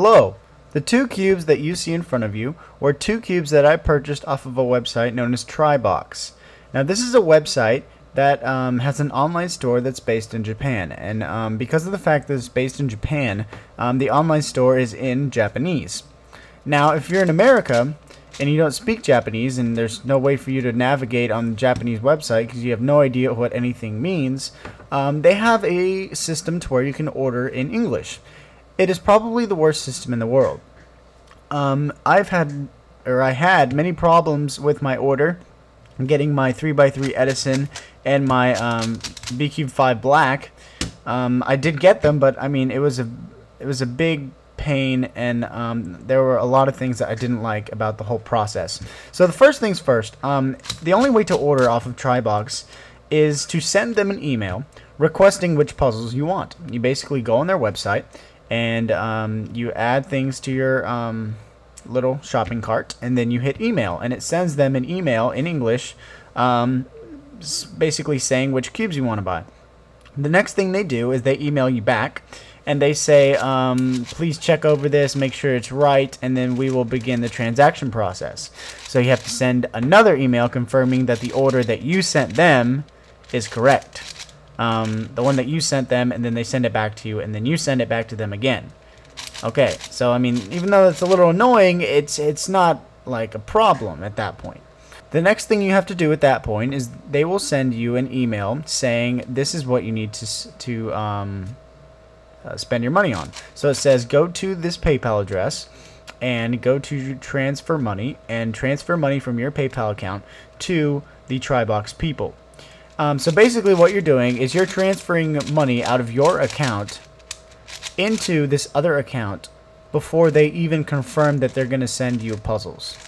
Hello. The two cubes that you see in front of you were two cubes that I purchased off of a website known as Tribox. Now this is a website that has an online store that's based in Japan, and because of the fact that it's based in Japan, the online store is in Japanese. Now if you're in America and you don't speak Japanese and there's no way for you to navigate on the Japanese website because you have no idea what anything means, they have a system to where you can order in English. It is probably the worst system in the world. I had many problems with my order, getting my 3x3 Edison and my BQ 5 Black. I did get them, but I mean it was a big pain, and there were a lot of things that I didn't like about the whole process. So the first things first, the only way to order off of Tribox is to send them an email requesting which puzzles you want. You basically go on their website and you add things to your little shopping cart, and then you hit email, and it sends them an email in English basically saying which cubes you want to buy. The next thing they do is they email you back and they say, please check over this, make sure it's right, and then we will begin the transaction process. So you have to send another email confirming that the order that you sent them is correct. The one that you sent them, and then they send it back to you, and then you send it back to them again. Okay, so I mean, even though it's a little annoying, it's not like a problem at that point. The next thing you have to do at that point is they will send you an email saying this is what you need to spend your money on. So it says go to this PayPal address and go to transfer money and transfer money from your PayPal account to the Tribox people. So basically what you're doing is you're transferring money out of your account into this other account before they even confirm that they're going to send you puzzles.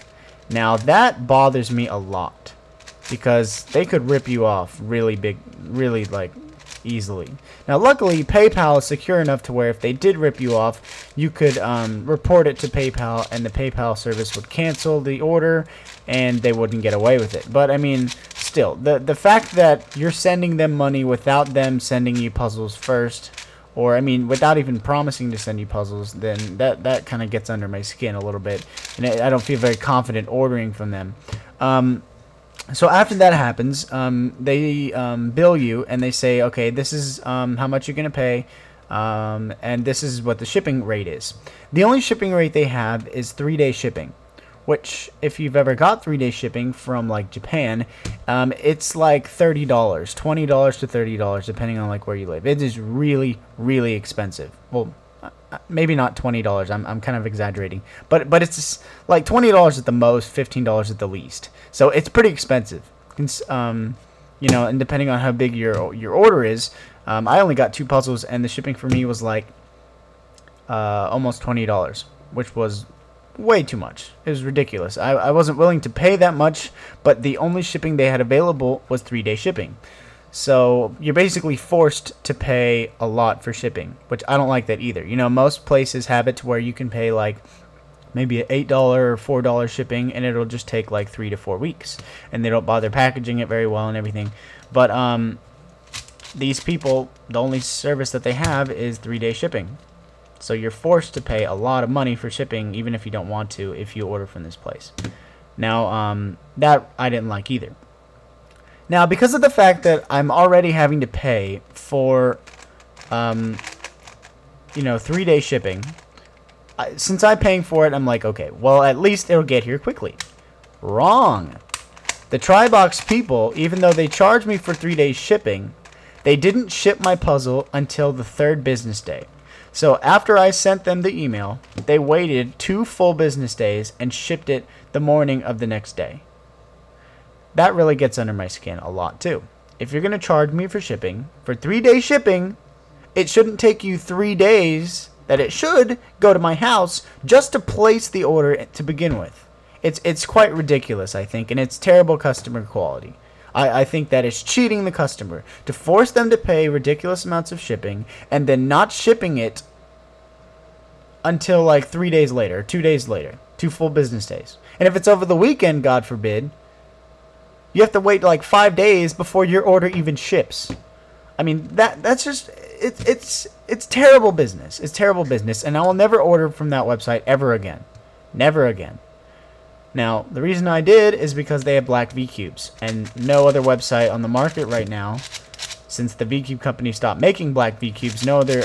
Now that bothers me a lot because they could rip you off really like easily. Now luckily PayPal is secure enough to where if they did rip you off, you could report it to PayPal and the PayPal service would cancel the order and they wouldn't get away with it. But I mean, still, the fact that you're sending them money without them sending you puzzles first, or I mean without even promising to send you puzzles, then that kind of gets under my skin a little bit, and I don't feel very confident ordering from them. So after that happens, they bill you and they say, okay, this is how much you're gonna pay, and this is what the shipping rate is. The only shipping rate they have is 3-day shipping, which if you've ever got 3-day shipping from like Japan, it's like $30, $20 to $30 depending on like where you live. It is really expensive. Well, maybe not $20. I'm kind of exaggerating, but it's like $20 at the most, $15 at the least. So it's pretty expensive. You know, and depending on how big your order is, I only got 2 puzzles, and the shipping for me was like almost $20, which was way too much. It was ridiculous. I wasn't willing to pay that much, but the only shipping they had available was 3-day shipping. So you're basically forced to pay a lot for shipping, which I don't like that either. You know, most places have it to where you can pay like maybe an $8 or $4 shipping, and it'll just take like 3 to 4 weeks, and they don't bother packaging it very well and everything. But these people, the only service that they have is 3-day shipping. So you're forced to pay a lot of money for shipping, even if you don't want to, if you order from this place. Now, that I didn't like either. Now, because of the fact that I'm already having to pay for, you know, 3-day shipping, since I'm paying for it, I'm like, okay, well, at least it'll get here quickly. Wrong. The Tribox people, even though they charged me for 3 days shipping, they didn't ship my puzzle until the 3rd business day. So after I sent them the email, they waited 2 full business days and shipped it the morning of the next day. That really gets under my skin a lot too. If you're going to charge me for shipping, for 3-day shipping, it shouldn't take you 3 days that it should go to my house just to place the order to begin with. It's quite ridiculous, I think, and it's terrible customer quality. I think that it's cheating the customer to force them to pay ridiculous amounts of shipping and then not shipping it until like 3 days later, 2 days later, 2 full business days. And if it's over the weekend, God forbid, you have to wait like 5 days before your order even ships. I mean, that's just, it's terrible business. It's terrible business, and I will never order from that website ever again. Never again. Now, the reason I did is because they have black V-Cubes, and no other website on the market right now, since the V-Cube company stopped making black V-Cubes, no other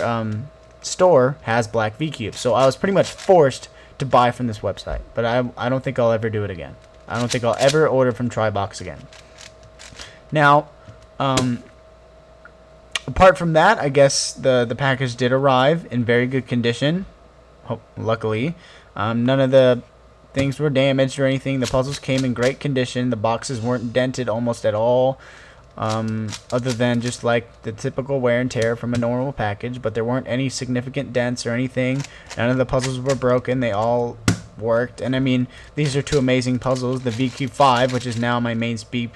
store has black V-Cubes. So I was pretty much forced to buy from this website, but I don't think I'll ever do it again. I don't think I'll ever order from Tribox again. Now, apart from that, I guess the package did arrive in very good condition. Luckily, none of the things were damaged or anything. The puzzles came in great condition. The boxes weren't dented almost at all, other than just like the typical wear and tear from a normal package. But there weren't any significant dents or anything. None of the puzzles were broken. They all worked. And I mean, these are two amazing puzzles: the V-Cube 5, which is now my main speed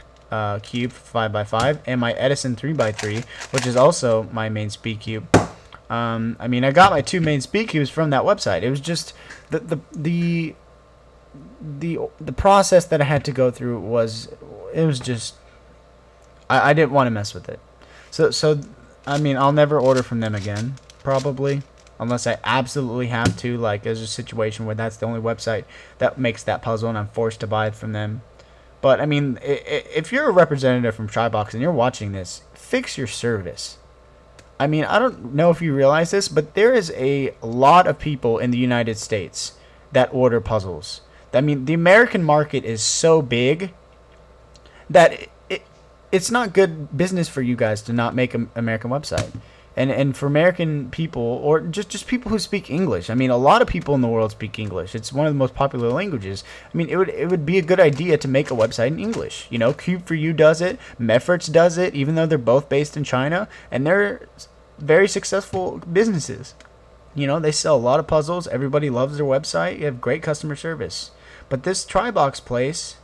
cube 5x5, and my Edison 3x3, which is also my main speed cube. I mean, I got my two main speed cubes from that website. It was just the process that I had to go through was just I didn't want to mess with it. So I mean, I'll never order from them again, probably, unless I absolutely have to. Like, there's a situation where that's the only website that makes that puzzle, and I'm forced to buy it from them. But I mean, if you're a representative from Tribox and you're watching this, fix your service. I mean, I don't know if you realize this, but there is a lot of people in the United States that order puzzles. I mean, the American market is so big that it's not good business for you guys to not make an American website. And for American people, or just people who speak English. I mean, a lot of people in the world speak English. It's one of the most popular languages. I mean, it would be a good idea to make a website in English. You know, Cube4U does it. Mefferts does it, even though they're both based in China. And they're very successful businesses. You know, they sell a lot of puzzles. Everybody loves their website. You have great customer service. But this Tribox place,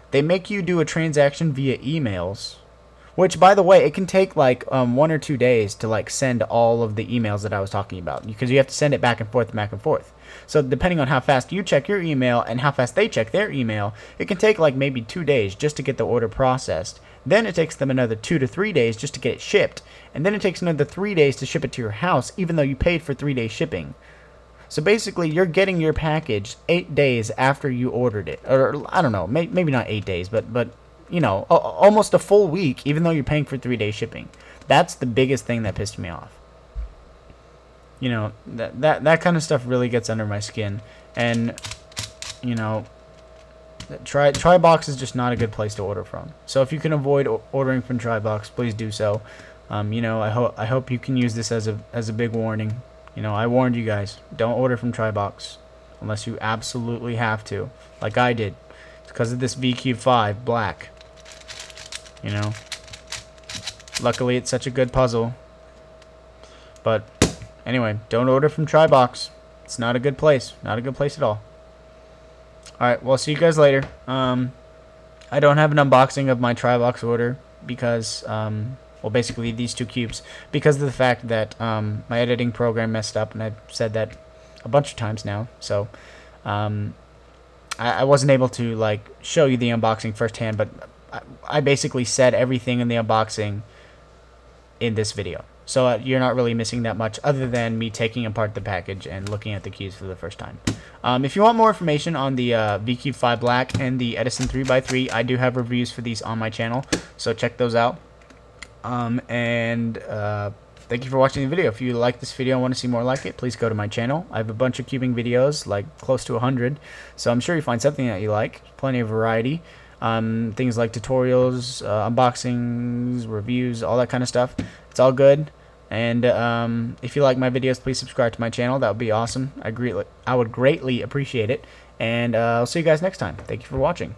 they make you do a transaction via emails. Which, by the way, it can take like 1 or 2 days to like send all of the emails that I was talking about, because you have to send it back and forth, back and forth. So depending on how fast you check your email and how fast they check their email, it can take like maybe 2 days just to get the order processed. Then it takes them another 2 to 3 days just to get it shipped, and then it takes another 3 days to ship it to your house, even though you paid for 3 days shipping. So basically, you're getting your package 8 days after you ordered it, or I don't know, maybe not 8 days, but you know, almost a full week, even though you're paying for 3 days shipping. That's the biggest thing that pissed me off. You know, that kind of stuff really gets under my skin. And, you know, Tribox is just not a good place to order from. So if you can avoid ordering from Tribox, please do so. You know, I hope you can use this as a big warning. You know, I warned you guys, don't order from Tribox unless you absolutely have to, like I did. It's because of this V-Cube 5 black. You know, luckily it's such a good puzzle. But anyway, don't order from Tribox. It's not a good place. Not a good place at all. Alright, well, see you guys later. I don't have an unboxing of my Tribox order because, well, basically these two cubes, because of the fact that my editing program messed up, and I've said that a bunch of times now. So I wasn't able to like show you the unboxing firsthand, but I basically said everything in the unboxing in this video. So you're not really missing that much, other than me taking apart the package and looking at the keys for the first time. If you want more information on the V-Cube 5 Black and the Edison 3x3, I do have reviews for these on my channel, so check those out. Thank you for watching the video. If you like this video and want to see more like it, please go to my channel. I have a bunch of cubing videos, like close to 100, so I'm sure you find something that you like. Plenty of variety. Things like tutorials, unboxings, reviews, all that kind of stuff. It's all good. And if you like my videos, please subscribe to my channel. That would be awesome. I would greatly appreciate it. And I'll see you guys next time. Thank you for watching.